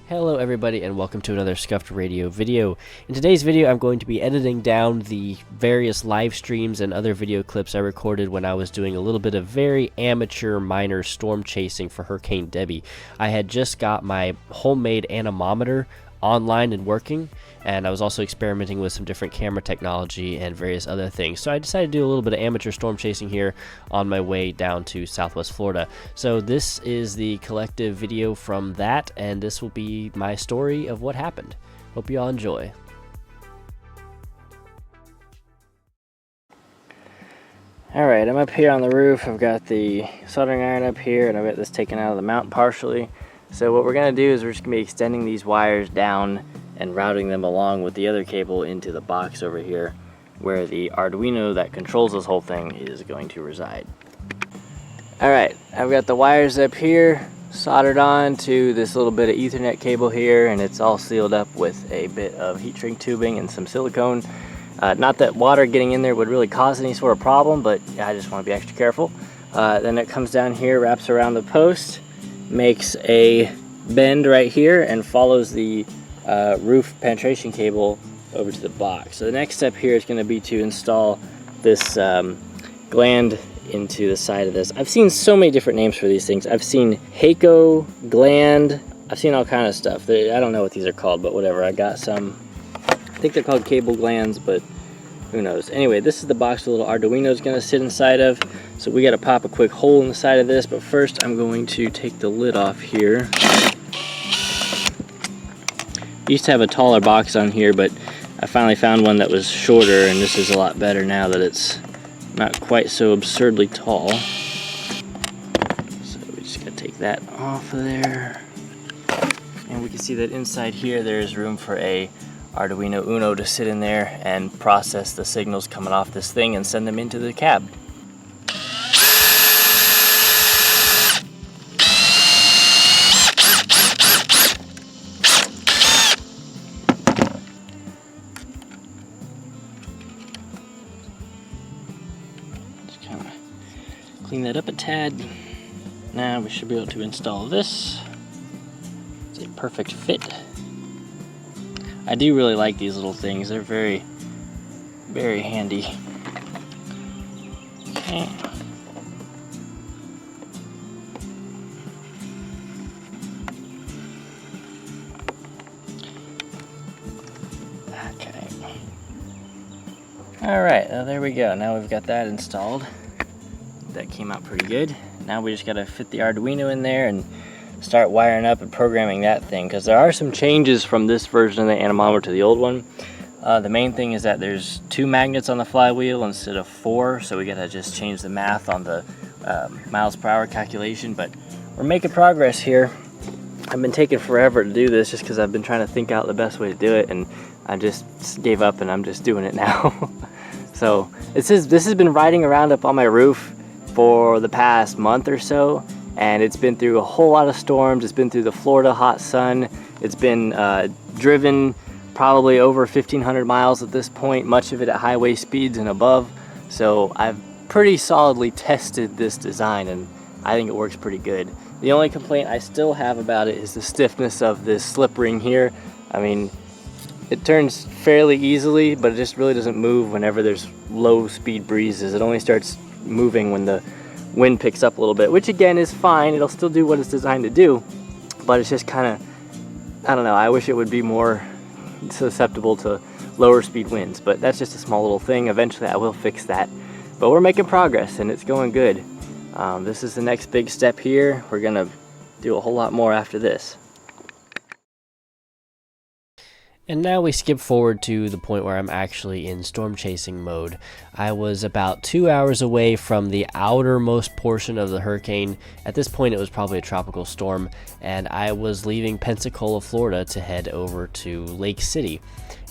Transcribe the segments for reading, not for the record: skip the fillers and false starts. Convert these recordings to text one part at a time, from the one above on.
Hello everybody and welcome to another Scuffed Radio video. In today's video I'm going to be editing down the various live streams and other video clips I recorded when I was doing a little bit of very amateur minor storm chasing for Hurricane Debby. I had just got my homemade anemometer online and working, and I was also experimenting with some different camera technology and various other things. So I decided to do a little bit of amateur storm chasing here on my way down to Southwest Florida. So this is the collective video from that, and this will be my story of what happened. Hope you all enjoy. Alright, I'm up here on the roof. I've got the soldering iron up here, and I've got this taken out of the mount partially. So what we're going to do is we're just going to be extending these wires down and routing them along with the other cable into the box over here where the Arduino that controls this whole thing is going to reside. Alright, I've got the wires up here soldered on to this little bit of Ethernet cable here, and it's all sealed up with a bit of heat shrink tubing and some silicone. Not that water getting in there would really cause any sort of problem, but I just want to be extra careful. Then it comes down here, wraps around the post, makes a bend right here, and follows the roof penetration cable over to the box. So the next step here is going to be to install this gland into the side of this. I've seen so many different names for these things. I've seen Heiko, gland, I've seen all kind of stuff. I don't know what these are called, but whatever. I got some, I think they're called cable glands, but who knows. Anyway, this is the box the little Arduino is going to sit inside of. So we got to pop a quick hole in the side of this, but first I'm going to take the lid off here. I used to have a taller box on here, but I finally found one that was shorter, and this is a lot better now that it's not quite so absurdly tall. So we just got to take that off of there. And we can see that inside here there's room for a Arduino Uno to sit in there and process the signals coming off this thing and send them into the cab. Just kind of clean that up a tad. Now we should be able to install this. It's a perfect fit. I do really like these little things. They're very, very handy. Okay. Okay. Alright, there we go. Now we've got that installed. That came out pretty good. Now we just gotta fit the Arduino in there and start wiring up and programming that thing, because there are some changes from this version of the anemometer to the old one. The main thing is that there's 2 magnets on the flywheel instead of 4, so we gotta just change the math on the miles per hour calculation, but we're making progress here. I've been taking forever to do this just because I've been trying to think out the best way to do it, and I just gave up and I'm just doing it now. So this has been riding around up on my roof for the past month or so, and it's been through a whole lot of storms. It's been through the Florida hot sun. It's been driven probably over 1,500 miles at this point, much of it at highway speeds and above. So I've pretty solidly tested this design, and I think it works pretty good. The only complaint I still have about it is the stiffness of this slip ring here. I mean, it turns fairly easily, but it just really doesn't move whenever there's low speed breezes. It only starts moving when the wind picks up a little bit, which again is fine. It'll still do what it's designed to do, but it's just kind of, I don't know, I wish it would be more susceptible to lower speed winds, but that's just a small little thing. Eventually I will fix that, but we're making progress and it's going good. This is the next big step here. We're gonna do a whole lot more after this. And now we skip forward to the point where I'm actually in storm chasing mode. I was about 2 hours away from the outermost portion of the hurricane. At this point it was probably a tropical storm, and I was leaving Pensacola, Florida to head over to Lake City.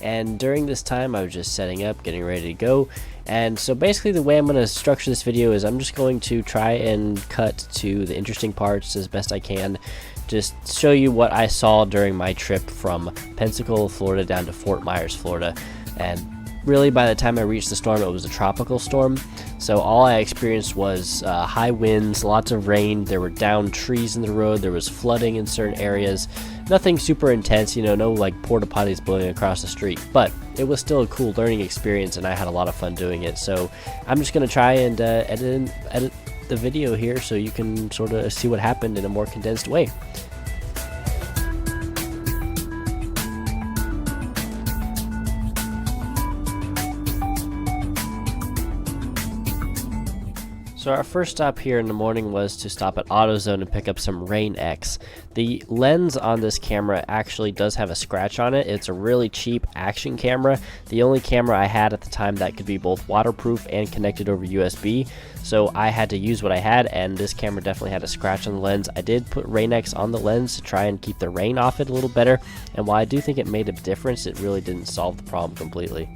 And during this time I was just setting up, getting ready to go. And so basically the way I'm going to structure this video is I'm just going to try and cut to the interesting parts as best I can. Just show you what I saw during my trip from Pensacola, Florida down to Fort Myers, Florida, and Really, by the time I reached the storm, it was a tropical storm. So all I experienced was high winds, lots of rain. There were downed trees in the road. There was flooding in certain areas. Nothing super intense, no like porta potties blowing across the street. But it was still a cool learning experience, and I had a lot of fun doing it. So I'm just going to try and edit the video here so you can sort of see what happened in a more condensed way. So our first stop here in the morning was to stop at AutoZone and pick up some Rain X. The lens on this camera actually does have a scratch on it. It's a really cheap action camera. The only camera I had at the time that could be both waterproof and connected over USB. So I had to use what I had, and this camera definitely had a scratch on the lens. I did put Rain X on the lens to try and keep the rain off it a little better. And while I do think it made a difference, it really didn't solve the problem completely.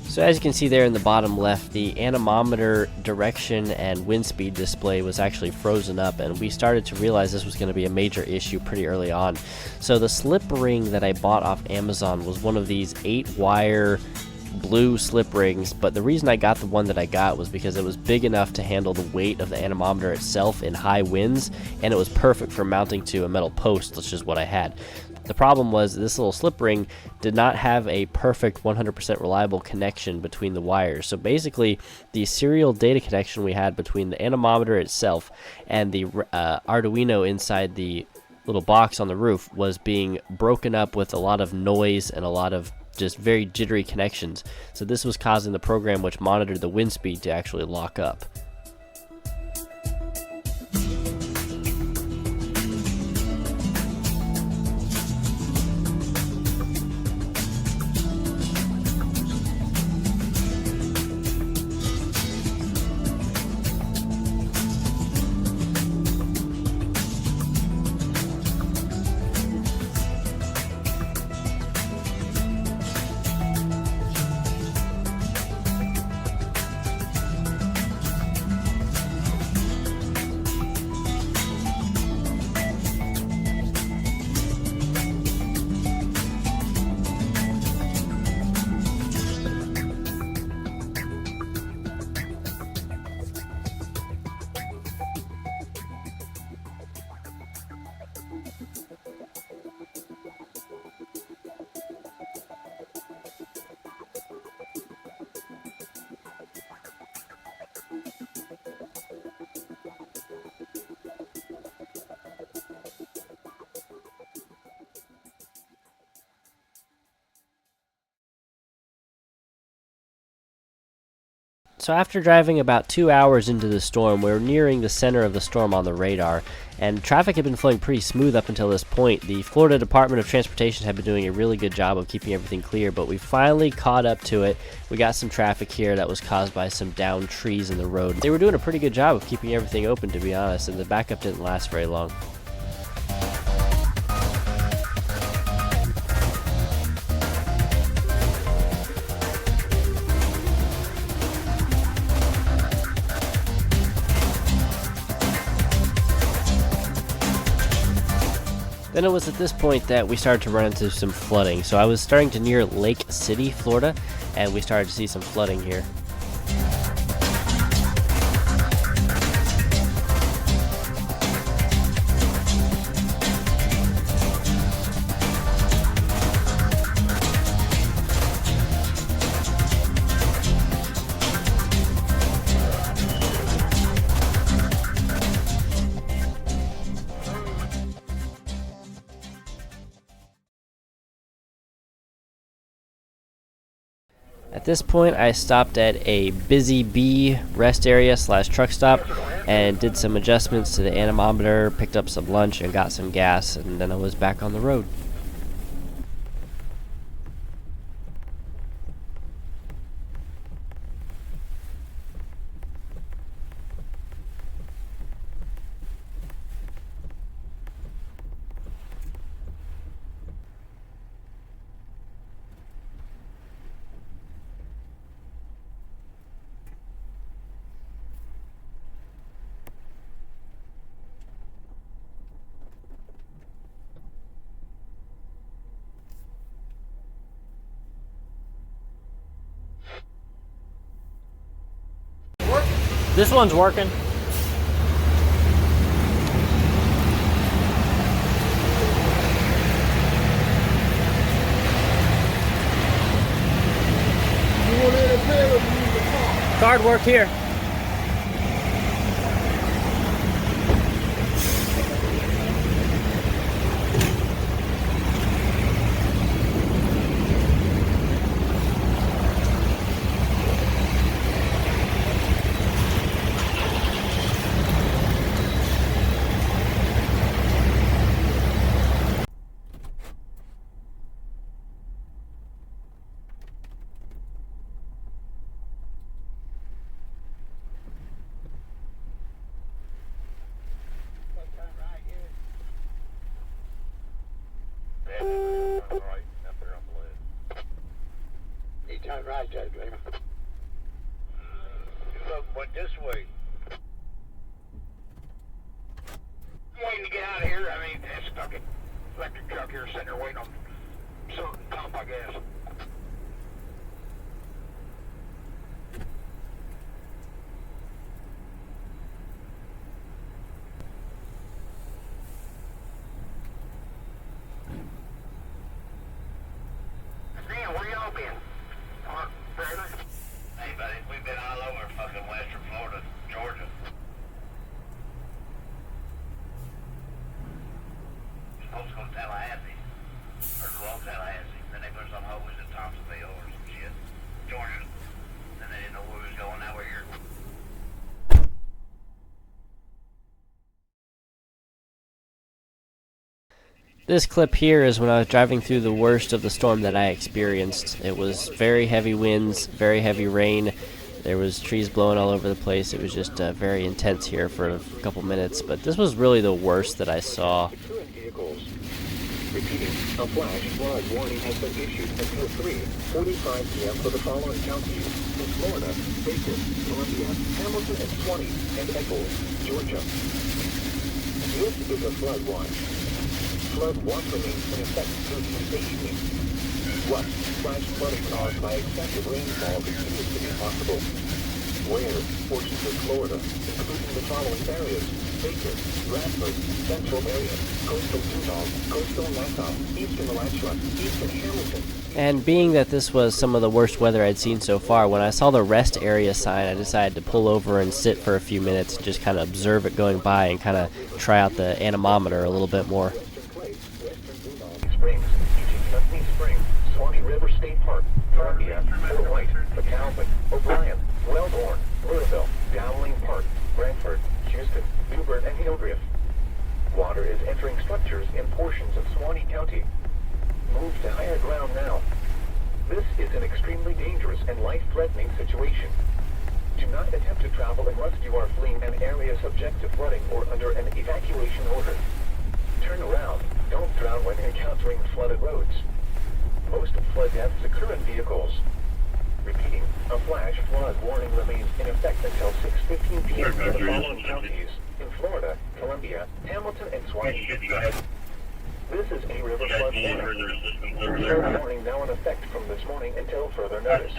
So as you can see there in the bottom left, the anemometer direction and wind speed display was actually frozen up, and we started to realize this was going to be a major issue pretty early on. So the slip ring that I bought off Amazon was one of these 8-wire blue slip rings, but the reason I got the one that I got was because it was big enough to handle the weight of the anemometer itself in high winds, and it was perfect for mounting to a metal post, which is what I had. The problem was this little slip ring did not have a perfect 100% reliable connection between the wires. So basically, the serial data connection we had between the anemometer itself and the Arduino inside the little box on the roof was being broken up with a lot of noise and a lot of just very jittery connections. So this was causing the program which monitored the wind speed to actually lock up. So after driving about 2 hours into the storm, we were nearing the center of the storm on the radar, and traffic had been flowing pretty smooth up until this point. The Florida Department of Transportation had been doing a really good job of keeping everything clear, but we finally caught up to it. We got some traffic here that was caused by some downed trees in the road. They were doing a pretty good job of keeping everything open, to be honest, and the backup didn't last very long. Then it was at this point that we started to run into some flooding. So I was starting to near Lake City, Florida, and we started to see some flooding here. At this point, I stopped at a busy bee rest area / truck stop and did some adjustments to the anemometer, picked up some lunch and got some gas, and then I was back on the road. This one's working. Card work here. Right there, Draper. Look, but this way. I'm waiting to get out of here. I mean, it's stuck in electric truck here sitting there waiting on something to pump, I guess. Damn, where y'all been? Hey, buddy, we've been all over fucking western Florida, Georgia. We're supposed to go to Tallahassee, or go to Tallahassee. Then they put us on hold in Thompsonville or some shit. Georgia. Then they didn't know where we was going. Now we're here. This clip here is when I was driving through the worst of the storm that I experienced. It was very heavy winds, very heavy rain. There was trees blowing all over the place. It was just very intense here for a couple minutes, but this was really the worst that I saw. Repeating, a flash flood warning has been issued until 3:45 p.m. for the following counties in Florida: Baker, Columbia, Hamilton, and Swanee, and Echols, Georgia. This is a flood watch. Flood watch remains in effect through Tuesday evening. What flash flooding caused by excessive rainfall continues to be possible. Where portions of Florida, including the following areas: Baker, Bradford, Central Area, Coastal Utah, Coastal Nassau, Eastern Alachua, Eastern Hamilton. And being that this was some of the worst weather I'd seen so far, when I saw the rest area sign, I decided to pull over and sit for a few minutes and just kind of observe it going by and kind of try out the anemometer a little bit more. Springs, Eugene Springs, Swanee River State Park, Columbia, Fort White, McAlpin, O'Brien, Wellborn, Louisville, Dowling Park, Brantford, Houston, Newbern, and Hildreth. Water is entering structures in portions of Swanee County. Move to higher ground now. This is an extremely dangerous and life-threatening situation. Do not attempt to travel unless you are fleeing an area subject to flooding or under an evacuation order. Turn around. Don't drown when encountering flooded roads. Most flood deaths occur in vehicles. Repeating, a flash flood warning remains in effect until 6:15 p.m. for the following counties in Florida, Columbia, Hamilton, and Swanee. This is a river flood warning. Flood warning now in effect from this morning until further notice.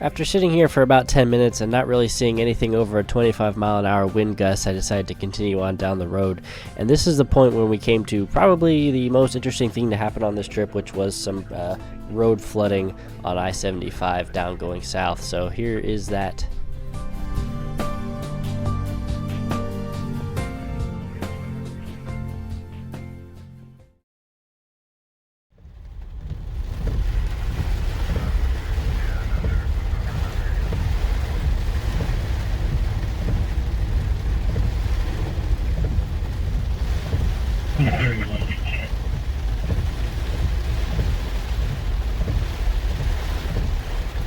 After sitting here for about 10 minutes and not really seeing anything over a 25-mile-an-hour wind gust, I decided to continue on down the road. And this is the point when we came to probably the most interesting thing to happen on this trip, which was some road flooding on I-75 down going south. So here is that.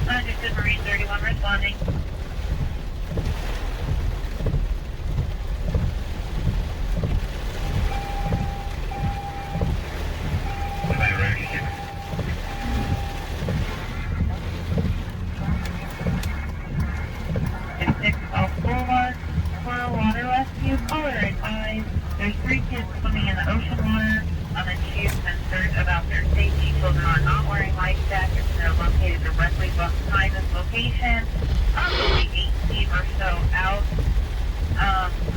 Understood, Marine 31 responding. For water rescue, caller advised. There's 3 kids swimming in the ocean water. She has been concerned about their safety. Children are not wearing life jackets. They're located directly behind this location, probably 8 feet or so out.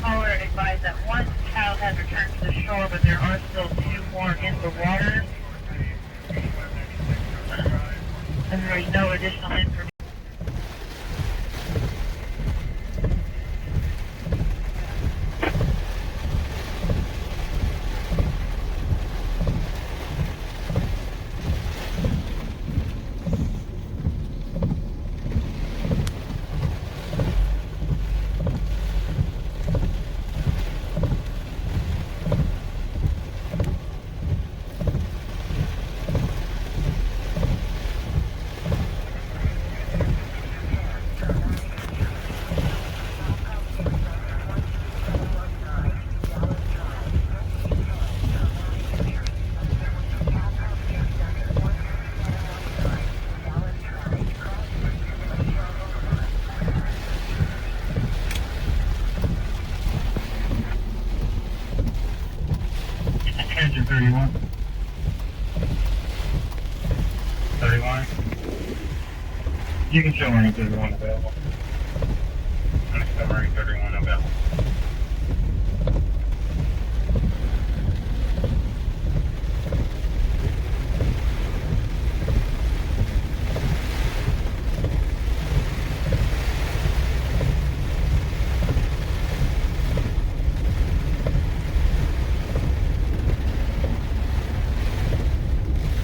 Caller advised that one child has returned to the shore, but there are still 2 more in the water. And there is no additional information. Attention 31. 31. You can show Marine 31 available. Understood, Marine 31 available.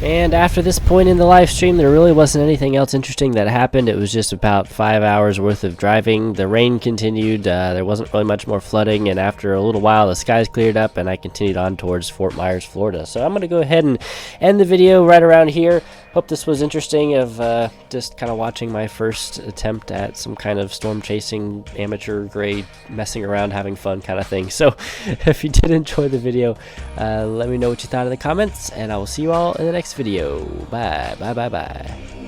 And after this point in the live stream, there really wasn't anything else interesting that happened. It was just about 5 hours worth of driving. The rain continued. There wasn't really much more flooding. And after a little while, the skies cleared up and I continued on towards Fort Myers, Florida. So I'm going to go ahead and end the video right around here. Hope this was interesting of just kind of watching my first attempt at some kind of storm chasing, amateur grade, messing around, having fun kind of thing. So if you did enjoy the video, let me know what you thought in the comments, and I will see you all in the next video. Bye, bye, bye, bye.